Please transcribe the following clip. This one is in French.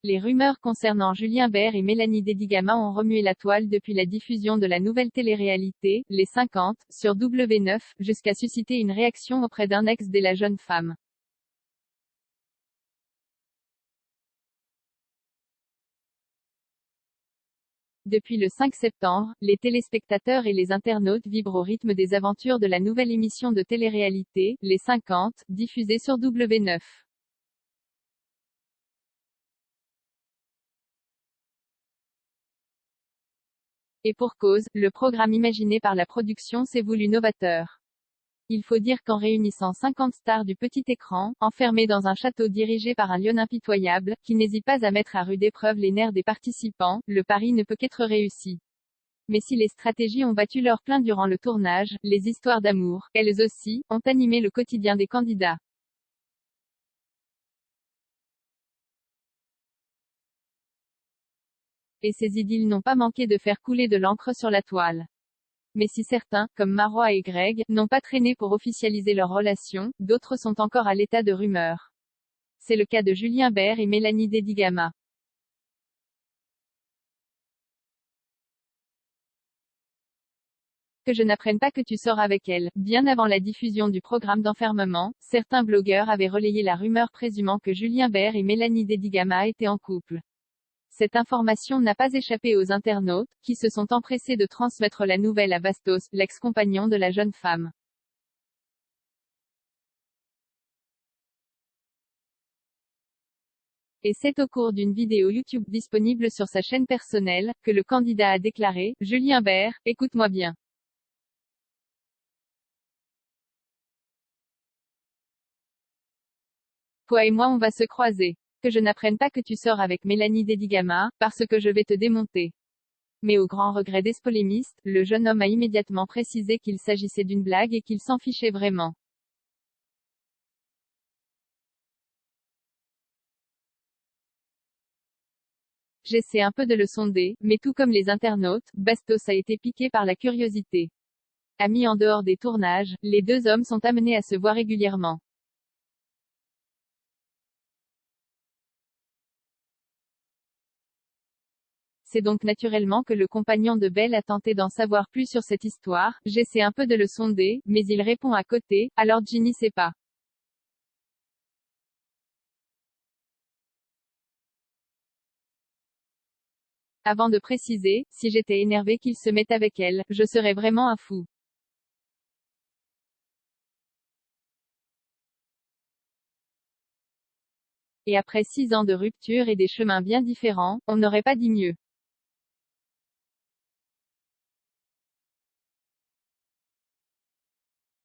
Les rumeurs concernant Julien Bert et Mélanie Dedigama ont remué la toile depuis la diffusion de la nouvelle télé-réalité, Les 50, sur W9, jusqu'à susciter une réaction auprès d'un ex de la jeune femme. Depuis le 5 septembre, les téléspectateurs et les internautes vibrent au rythme des aventures de la nouvelle émission de télé-réalité, Les 50, diffusée sur W9. Et pour cause, le programme imaginé par la production s'est voulu novateur. Il faut dire qu'en réunissant 50 stars du petit écran, enfermées dans un château dirigé par un lion impitoyable, qui n'hésite pas à mettre à rude épreuve les nerfs des participants, le pari ne peut qu'être réussi. Mais si les stratégies ont battu leur plein durant le tournage, les histoires d'amour, elles aussi, ont animé le quotidien des candidats. Et ces idylles n'ont pas manqué de faire couler de l'encre sur la toile. Mais si certains, comme Marois et Greg, n'ont pas traîné pour officialiser leur relation, d'autres sont encore à l'état de rumeur. C'est le cas de Julien Bert et Mélanie Dedigama. Que je n'apprenne pas que tu sors avec elle. Bien avant la diffusion du programme d'enfermement, certains blogueurs avaient relayé la rumeur présumant que Julien Bert et Mélanie Dedigama étaient en couple. Cette information n'a pas échappé aux internautes, qui se sont empressés de transmettre la nouvelle à Bastos, l'ex-compagnon de la jeune femme. Et c'est au cours d'une vidéo YouTube disponible sur sa chaîne personnelle, que le candidat a déclaré, « Julien Bert, écoute-moi bien. Toi et moi on va se croiser. Que je n'apprenne pas que tu sors avec Mélanie Dedigama, parce que je vais te démonter. » Mais au grand regret des polémistes, le jeune homme a immédiatement précisé qu'il s'agissait d'une blague et qu'il s'en fichait vraiment. J'essaie un peu de le sonder, mais tout comme les internautes, Bastos a été piqué par la curiosité. Amis en dehors des tournages, les deux hommes sont amenés à se voir régulièrement. C'est donc naturellement que le compagnon de Belle a tenté d'en savoir plus sur cette histoire. J'essaie un peu de le sonder, mais il répond à côté, alors Ginny sait pas. Avant de préciser, si j'étais énervé qu'il se mette avec elle, je serais vraiment un fou. Et après 6 ans de rupture et des chemins bien différents, on n'aurait pas dit mieux.